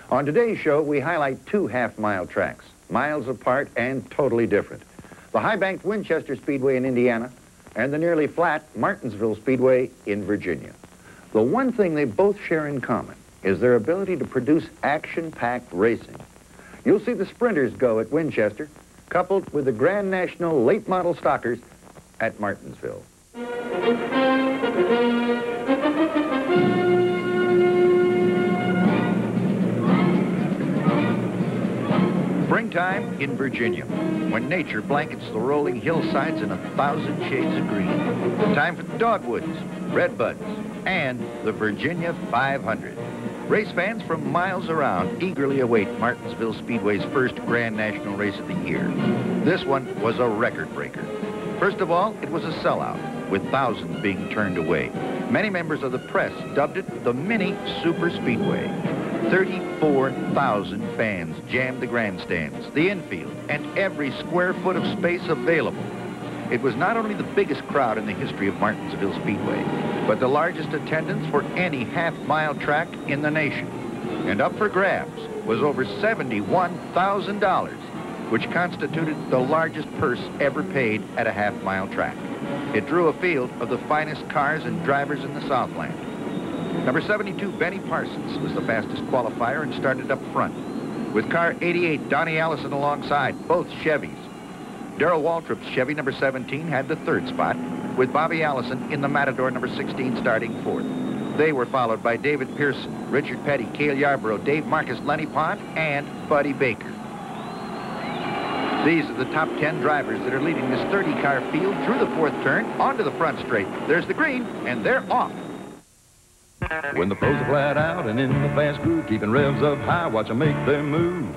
On today's show, we highlight two half-mile tracks, miles apart and totally different. The high-banked Winchester Speedway in Indiana and the nearly flat Martinsville Speedway in Virginia. The one thing they both share in common is their ability to produce action-packed racing. You'll see the sprinters go at Winchester, coupled with the Grand National late model stockers at Martinsville. Springtime in Virginia, when nature blankets the rolling hillsides in 1,000 shades of green. Time for the dogwoods, redbuds, and the Virginia 500. Race fans from miles around eagerly await Martinsville Speedway's first Grand National race of the year. This one was a record breaker. First of all, it was a sellout, with thousands being turned away. Many members of the press dubbed it the mini super speedway. 34,000 fans jammed the grandstands, the infield, and every square foot of space available. It was not only the biggest crowd in the history of Martinsville Speedway, but the largest attendance for any half-mile track in the nation. And up for grabs was over $71,000, which constituted the largest purse ever paid at a half-mile track. It drew a field of the finest cars and drivers in the Southland. Number 72, Benny Parsons, was the fastest qualifier and started up front. With car 88, Donnie Allison alongside, both Chevys. Darrell Waltrip's Chevy number 17 had the third spot, with Bobby Allison in the Matador number 16 starting fourth. They were followed by David Pearson, Richard Petty, Cale Yarborough, Dave Marcus, Lenny Pond, and Buddy Baker. These are the top 10 drivers that are leading this 30-car field through the fourth turn onto the front straight. There's the green, and they're off. When the pros are flat out and in the fast groove, keeping revs up high, watch them make their move.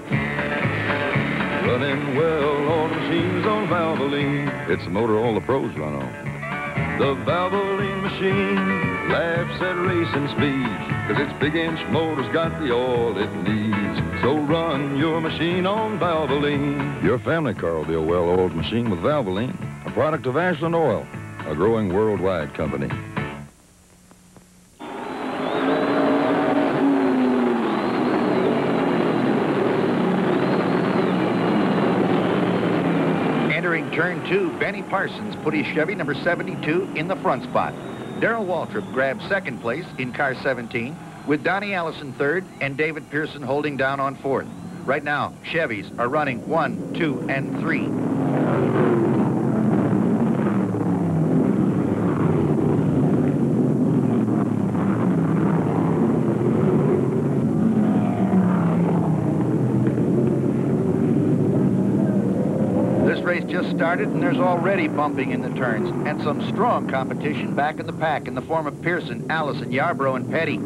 Running well, all the machines on Valvoline. It's the motor all the pros run on. The Valvoline machine laughs at racing speed, 'cause its big-inch motor's got the oil it needs. So run your machine on Valvoline. Your family car will be a well-oiled machine with Valvoline, a product of Ashland Oil, a growing worldwide company. Entering turn two, Benny Parsons put his Chevy number 72 in the front spot. Darrell Waltrip grabbed second place in car 17, with Donnie Allison third and David Pearson holding down on fourth. Right now, Chevys are running 1, 2, and 3. This race just started, and there's already bumping in the turns, and some strong competition back in the pack in the form of Pearson, Allison, Yarborough, and Petty.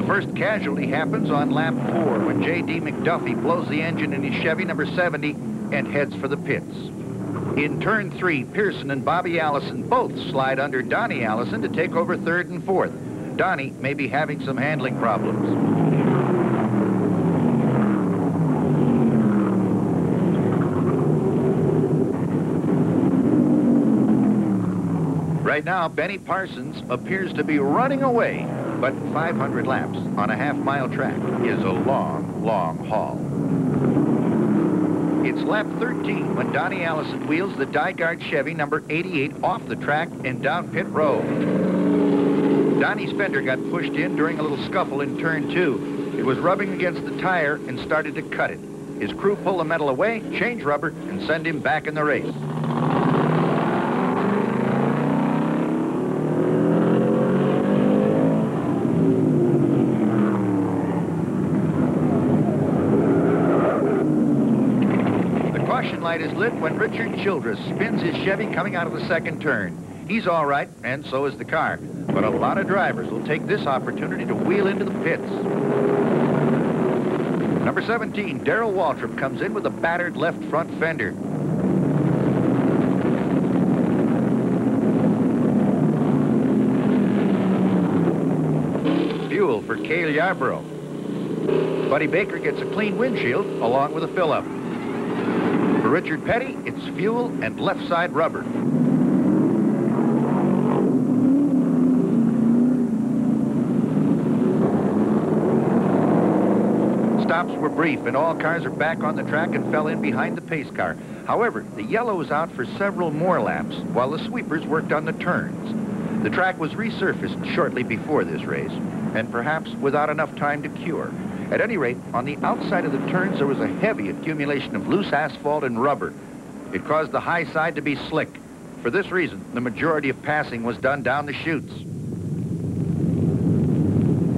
First casualty happens on lap 4 when J.D. McDuffie blows the engine in his Chevy number 70 and heads for the pits. In turn 3, Pearson and Bobby Allison both slide under Donnie Allison to take over third and fourth. Donnie may be having some handling problems. Right now, Benny Parsons appears to be running away, but 500 laps on a half-mile track is a long, long haul. It's lap 13 when Donnie Allison wheels the Dyguard Chevy number 88 off the track and down pit road. Donnie's fender got pushed in during a little scuffle in turn 2. It was rubbing against the tire and started to cut it. His crew pull the metal away, change rubber, and send him back in the race. Light is lit when Richard Childress spins his Chevy coming out of the second turn. He's all right, and so is the car. But a lot of drivers will take this opportunity to wheel into the pits. Number 17, Darrell Waltrip, comes in with a battered left front fender. Fuel for Cale Yarborough. Buddy Baker gets a clean windshield along with a fill-up. For Richard Petty, it's fuel and left side rubber. stops were brief, and all cars are back on the track and fell in behind the pace car. However, the yellow was out for several more laps while the sweepers worked on the turns. The track was resurfaced shortly before this race, and perhaps without enough time to cure. At any rate, on the outside of the turns, there was a heavy accumulation of loose asphalt and rubber. It caused the high side to be slick. For this reason, the majority of passing was done down the chutes.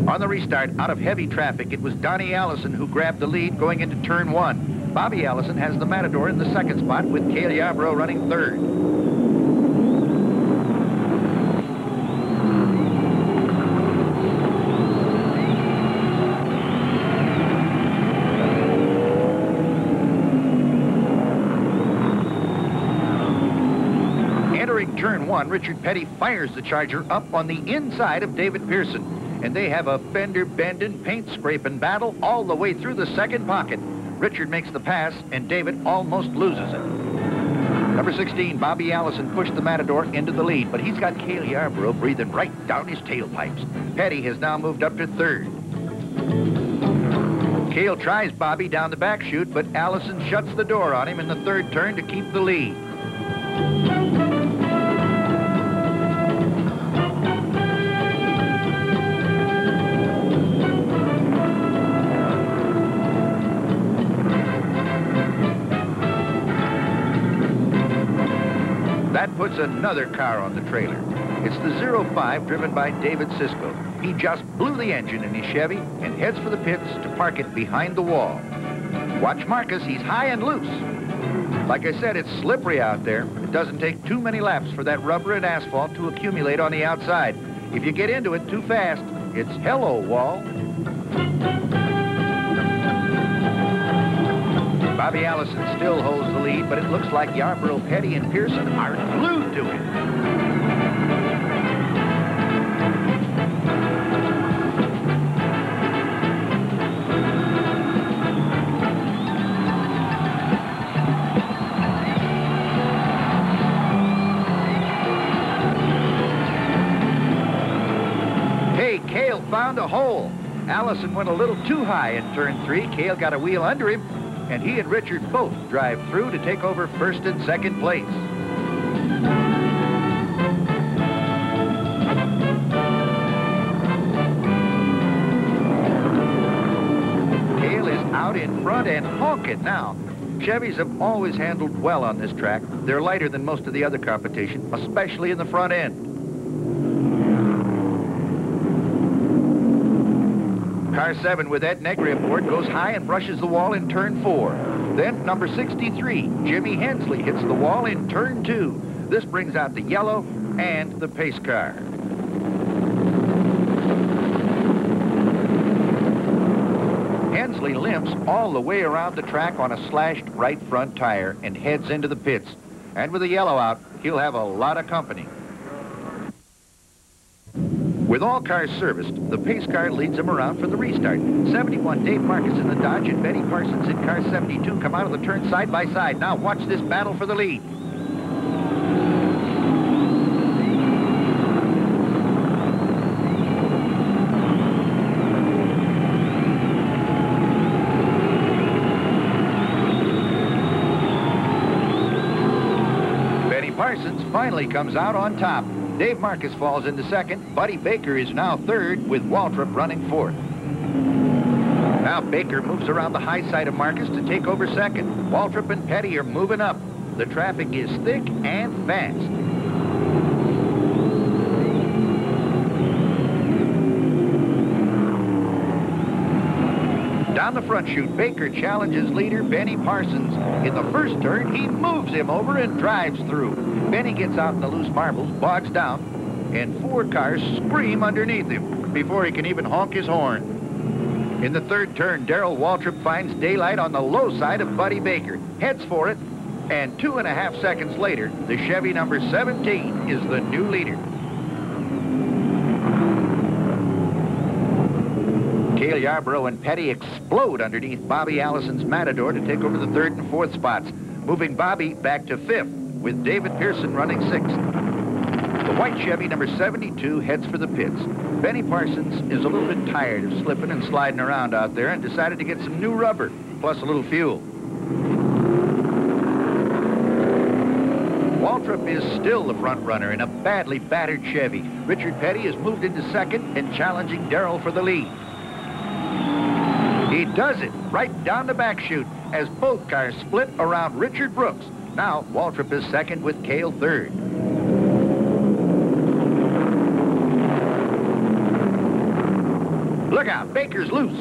On the restart, out of heavy traffic, it was Donnie Allison who grabbed the lead going into turn 1. Bobby Allison has the Matador in the second spot, with Cale Yarborough running third. Entering turn 1, Richard Petty fires the Charger up on the inside of David Pearson, and they have a fender-bending, paint-scraping battle all the way through the second pocket. Richard makes the pass, and David almost loses it. Number 16, Bobby Allison, pushed the Matador into the lead, but he's got Cale Yarborough breathing right down his tailpipes. Petty has now moved up to third. Cale tries Bobby down the back chute, but Allison shuts the door on him in the third turn to keep the lead. That puts another car on the trailer. It's the 05 driven by David Sisko. He just blew the engine in his Chevy and heads for the pits to park it behind the wall. Watch Marcus, he's high and loose. Like I said, it's slippery out there. It doesn't take too many laps for that rubber and asphalt to accumulate on the outside. If you get into it too fast, it's hello, wall. Bobby Allison still holds the lead, but it looks like Yarborough, Petty, and Pearson are glued to him. Hey, Cale found a hole. Allison went a little too high in turn 3. Cale got a wheel under him, and he and Richard both drive through to take over first and second place. Cale is out in front and honking now. Chevys have always handled well on this track. They're lighter than most of the other competition, especially in the front end. Car 7 with Ed Negri aboard goes high and brushes the wall in turn 4. Then number 63, Jimmy Hensley, hits the wall in turn 2. This brings out the yellow and the pace car. Hensley limps all the way around the track on a slashed right front tire and heads into the pits. And with the yellow out, he'll have a lot of company. With all cars serviced, the pace car leads them around for the restart. 71, Dave Marcus in the Dodge, and Benny Parsons in car 72 come out of the turn side by side. Now watch this battle for the lead. Benny Parsons finally comes out on top. Dave Marcus falls into second. Buddy Baker is now third, with Waltrip running fourth. Now Baker moves around the high side of Marcus to take over second. Waltrip and Petty are moving up. The traffic is thick and fast. Down the front chute, Baker challenges leader Benny Parsons. In the first turn, he moves him over and drives through. Benny gets out in the loose marbles, bogs down, and 4 cars scream underneath him before he can even honk his horn. In the third turn, Darrell Waltrip finds daylight on the low side of Buddy Baker, heads for it, and 2.5 seconds later, the Chevy number 17 is the new leader. Cale Yarborough and Petty explode underneath Bobby Allison's Matador to take over the third and fourth spots, moving Bobby back to fifth, with David Pearson running sixth. The white Chevy number 72 heads for the pits. Benny Parsons is a little bit tired of slipping and sliding around out there and decided to get some new rubber, plus a little fuel. Waltrip is still the front runner in a badly battered Chevy. Richard Petty has moved into second and challenging Darrell for the lead. He does it right down the back chute as both cars split around Richard Brooks. Now Waltrip is second with Cale third. Look out, Baker's loose.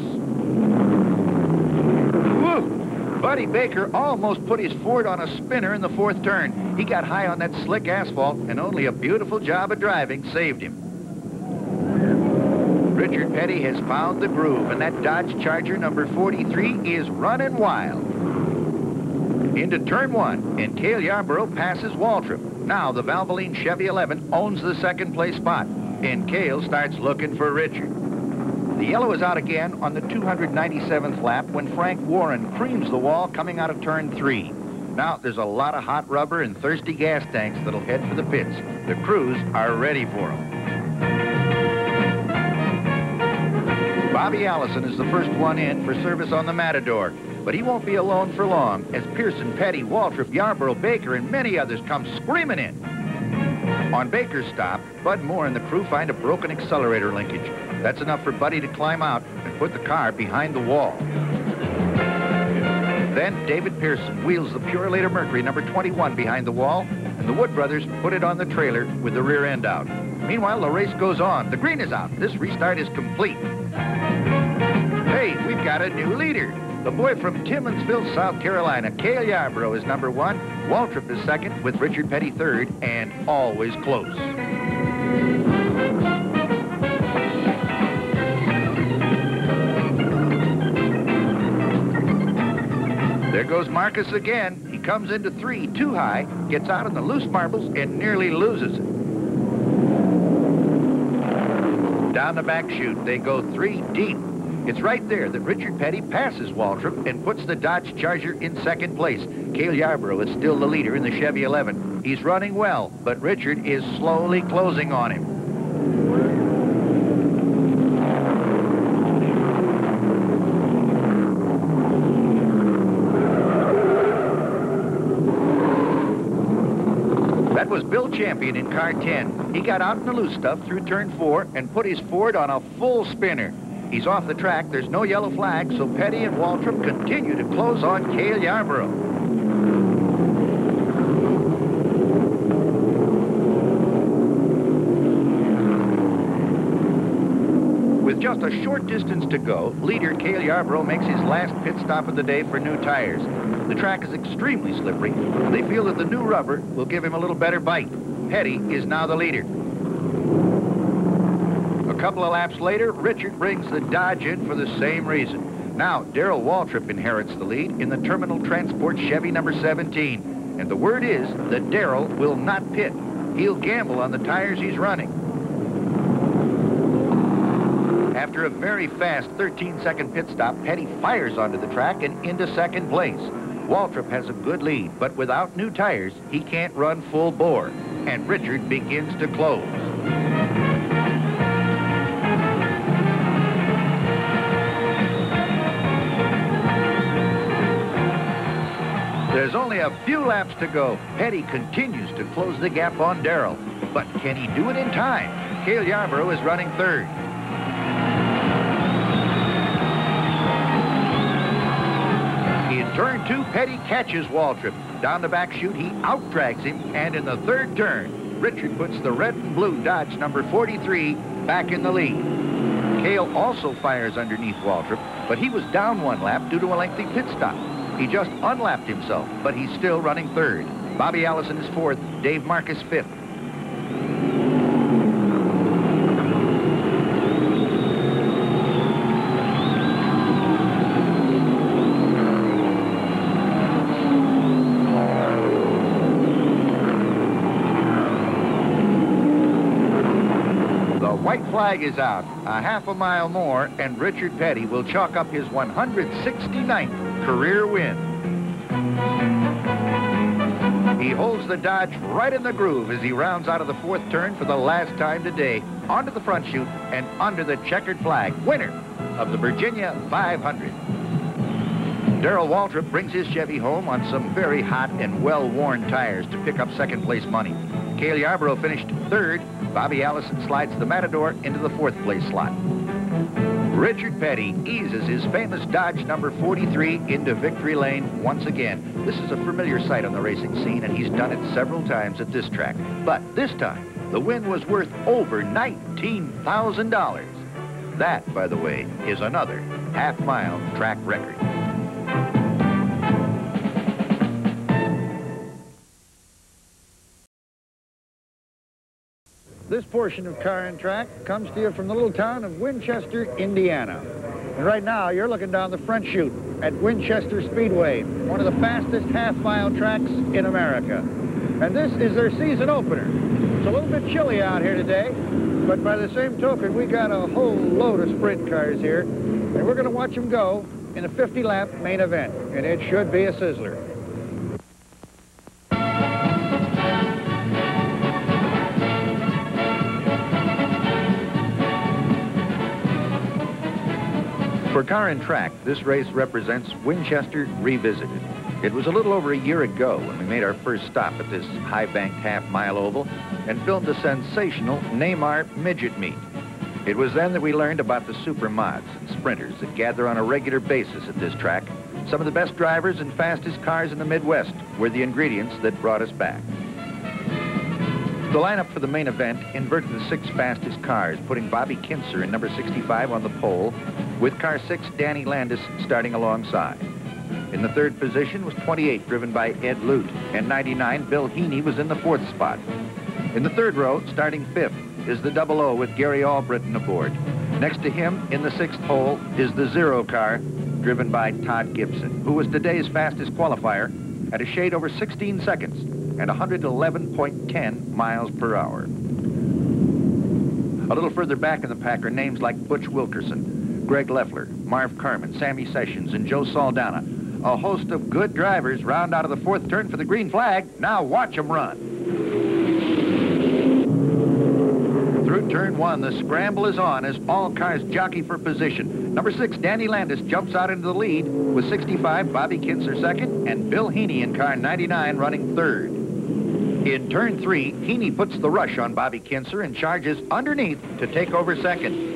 Woo! Buddy Baker almost put his Ford on a spinner in the fourth turn. He got high on that slick asphalt, and only a beautiful job of driving saved him. Richard Petty has found the groove, and that Dodge Charger number 43 is running wild. Into turn one, and Cale Yarborough passes Waltrip. Now the Valvoline Chevy 11 owns the second place spot, and Cale starts looking for Richard. The yellow is out again on the 297th lap when Frank Warren creams the wall coming out of turn 3. Now, there's a lot of hot rubber and thirsty gas tanks that'll head for the pits. The crews are ready for them. Bobby Allison is the first one in for service on the Matador, but he won't be alone for long as Pearson, Petty, Waltrip, Yarborough, Baker, and many others come screaming in. On Baker's stop, Bud Moore and the crew find a broken accelerator linkage. That's enough for Buddy to climb out and put the car behind the wall. Then David Pearson wheels the Purelator Mercury number 21 behind the wall, and the Wood brothers put it on the trailer with the rear end out. Meanwhile, the race goes on. The green is out. This restart is complete. Hey, we've got a new leader. The boy from Timminsville, South Carolina, Cale Yarborough, is number 1. Waltrip is second with Richard Petty third, and always close. There goes Marcus again. He comes into 3 too high, gets out on the loose marbles, and nearly loses it. Down the back chute, they go 3 deep. It's right there that Richard Petty passes Waltrip and puts the Dodge Charger in second place. Cale Yarborough is still the leader in the Chevy 11. He's running well, but Richard is slowly closing on him. That was Bill Champion in car 10. He got out in the loose stuff through turn 4 and put his Ford on a full spinner. He's off the track. There's no yellow flag, so Petty and Waltrip continue to close on Cale Yarborough. With just a short distance to go, leader Cale Yarborough makes his last pit stop of the day for new tires. The track is extremely slippery. They feel that the new rubber will give him a little better bite. Petty is now the leader. A couple of laps later, Richard brings the Dodge in for the same reason. Now, Darrell Waltrip inherits the lead in the Terminal Transport Chevy number 17. And the word is that Darrell will not pit. He'll gamble on the tires he's running. After a very fast 13-second pit stop, Petty fires onto the track and into second place. Waltrip has a good lead, but without new tires, he can't run full bore. And Richard begins to close. There's only a few laps to go. Petty continues to close the gap on Darrell. But can he do it in time? Cale Yarborough is running third. In turn 2, Petty catches Waltrip. Down the back chute, he out-drags him, and in the third turn, Richard puts the red and blue Dodge number 43 back in the lead. Cale also fires underneath Waltrip, but he was down 1 lap due to a lengthy pit stop. He just unlapped himself, but he's still running third. Bobby Allison is fourth, Dave Marcus fifth. White flag is out. A half a mile more, and Richard Petty will chalk up his 169th career win. He holds the Dodge right in the groove as he rounds out of the fourth turn for the last time today, onto the front chute and under the checkered flag. Winner of the Virginia 500. Darrell Waltrip brings his Chevy home on some very hot and well-worn tires to pick up second-place money. Cale Yarborough finished third. Bobby Allison slides the Matador into the fourth-place slot. Richard Petty eases his famous Dodge number 43 into victory lane once again. This is a familiar sight on the racing scene, and he's done it several times at this track. But this time, the win was worth over $19,000. That, by the way, is another half-mile track record. This portion of Car and Track comes to you from the little town of Winchester, Indiana. And right now, you're looking down the front chute at Winchester Speedway, one of the fastest half-mile tracks in America. And this is their season opener. It's a little bit chilly out here today, but by the same token, we got a whole load of sprint cars here, and we're going to watch them go in a 50-lap main event, and it should be a sizzler. For Car and Track, this race represents Winchester Revisited. It was a little over a year ago when we made our first stop at this high-banked half-mile oval and filmed a sensational Neymar midget meet. It was then that we learned about the super mods and sprinters that gather on a regular basis at this track. Some of the best drivers and fastest cars in the Midwest were the ingredients that brought us back. The lineup for the main event inverted the 6 fastest cars, putting Bobby Kinser in number 65 on the pole, with car 6, Danny Landis, starting alongside. In the third position was 28, driven by Ed Lute, and 99, Bill Heaney, was in the fourth spot. In the third row, starting fifth, is the 00 with Gary Albritton aboard. Next to him, in the sixth hole, is the 0 car, driven by Todd Gibson, who was today's fastest qualifier at a shade over 16 seconds and 111.10 miles per hour. A little further back in the pack are names like Butch Wilkerson, Greg Leffler, Marv Carman, Sammy Sessions, and Joe Saldana. A host of good drivers round out of the fourth turn for the green flag. Now watch them run. Through turn 1, the scramble is on as all cars jockey for position. Number 6, Danny Landis, jumps out into the lead with 65, Bobby Kinser second, and Bill Heaney in car 99 running third. In turn 3, Heaney puts the rush on Bobby Kinser and charges underneath to take over second.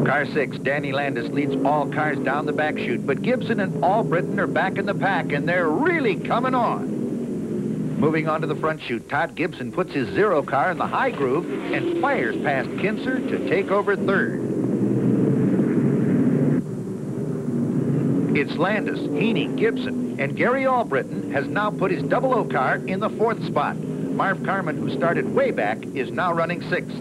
Car 6, Danny Landis, leads all cars down the back chute, but Gibson and Albritton are back in the pack, and they're really coming on. Moving on to the front chute, Todd Gibson puts his 0 car in the high groove and fires past Kinser to take over third. It's Landis, Heaney, Gibson, and Gary Albritton has now put his 00 car in the fourth spot. Marv Carman, who started way back, is now running sixth.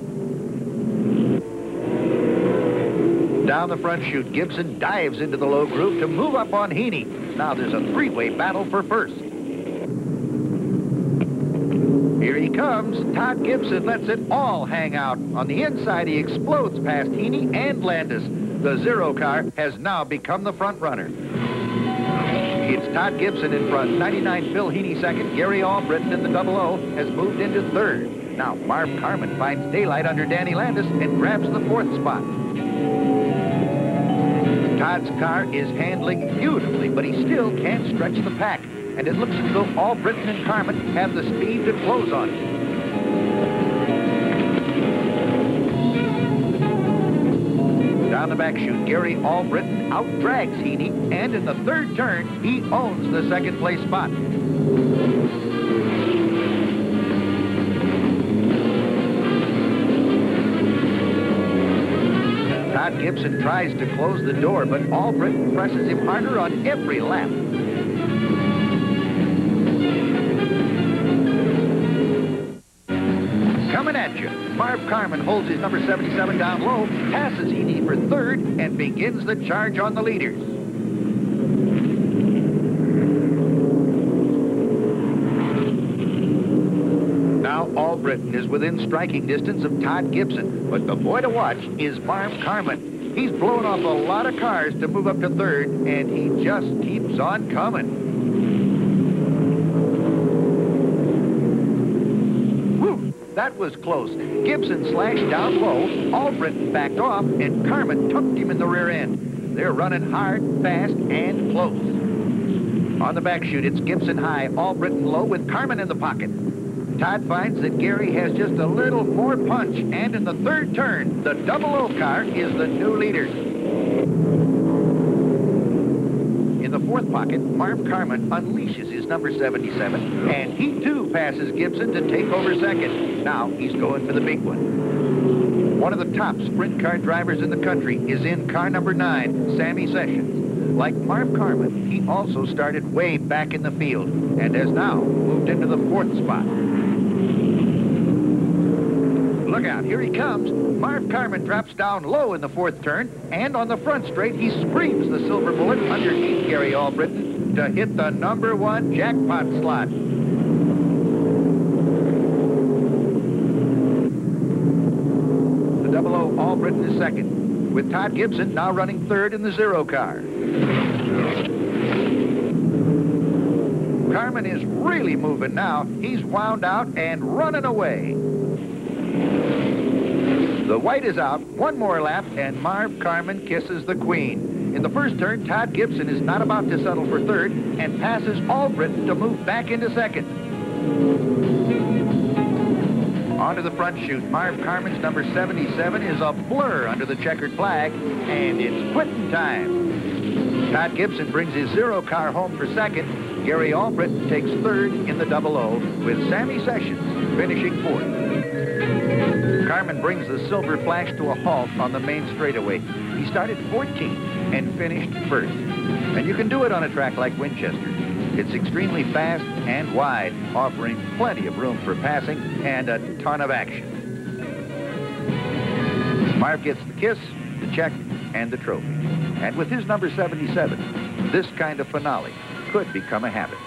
Down the front chute, Gibson dives into the low groove to move up on Heaney. Now there's a 3-way battle for first. Here he comes. Todd Gibson lets it all hang out. On the inside, he explodes past Heaney and Landis. The 0 car has now become the front runner. It's Todd Gibson in front. 99, Bill Heaney second. Gary Albritton in the 00 has moved into third. Now Marv Carman finds daylight under Danny Landis and grabs the fourth spot. Todd's car is handling beautifully, but he still can't stretch the pack. And it looks as though Albritton and Carman have the speed to close on it. Down the back chute, Gary Albritton out-drags Heaney, and in the third turn, he owns the second place spot. Todd Gibson tries to close the door, but Albritton presses him harder on every lap. Coming at you, Marv Carman holds his number 77 down low, passes Heaney for third, and begins the charge on the leaders. Now Albritton is within striking distance of Todd Gibson, but the boy to watch is Marv Carman. He's blown off a lot of cars to move up to third, and he just keeps on coming. That was close. Gibson slashed down low, Albritton backed off, and Carman tucked him in the rear end. They're running hard, fast, and close. On the back chute, it's Gibson high, Albritton low with Carman in the pocket. Todd finds that Gary has just a little more punch, and in the third turn, the 00 car is the new leader. In the fourth pocket, Marv Carman unleashes his number 77, and he too passes Gibson to take over second. Now he's going for the big one. One of the top sprint car drivers in the country is in car number 9, Sammy Sessions. Like Marv Carman, he also started way back in the field and has now moved into the 4th spot. Look out, here he comes. Marv Carman drops down low in the 4th turn, and on the front straight, he screams the silver bullet underneath Gary Albritton to hit the number 1 jackpot slot. The 00 Albritton is second, with Todd Gibson now running third in the 0 car. Carman is really moving now. He's wound out and running away. The white is out, one more lap, and Marv Carman kisses the queen. In the first turn, Todd Gibson is not about to settle for third and passes Albritton to move back into second. Onto the front chute, Marv Carman's number 77 is a blur under the checkered flag, and it's quitting time. Todd Gibson brings his 0 car home for second. Gary Albritton takes third in the 00, with Sammy Sessions finishing 4th. Carman brings the silver flash to a halt on the main straightaway. He started 14th and finished 1st. And you can do it on a track like Winchester. It's extremely fast and wide, offering plenty of room for passing and a ton of action. Marv gets the kiss, the check, and the trophy. And with his number 77, this kind of finale could become a habit.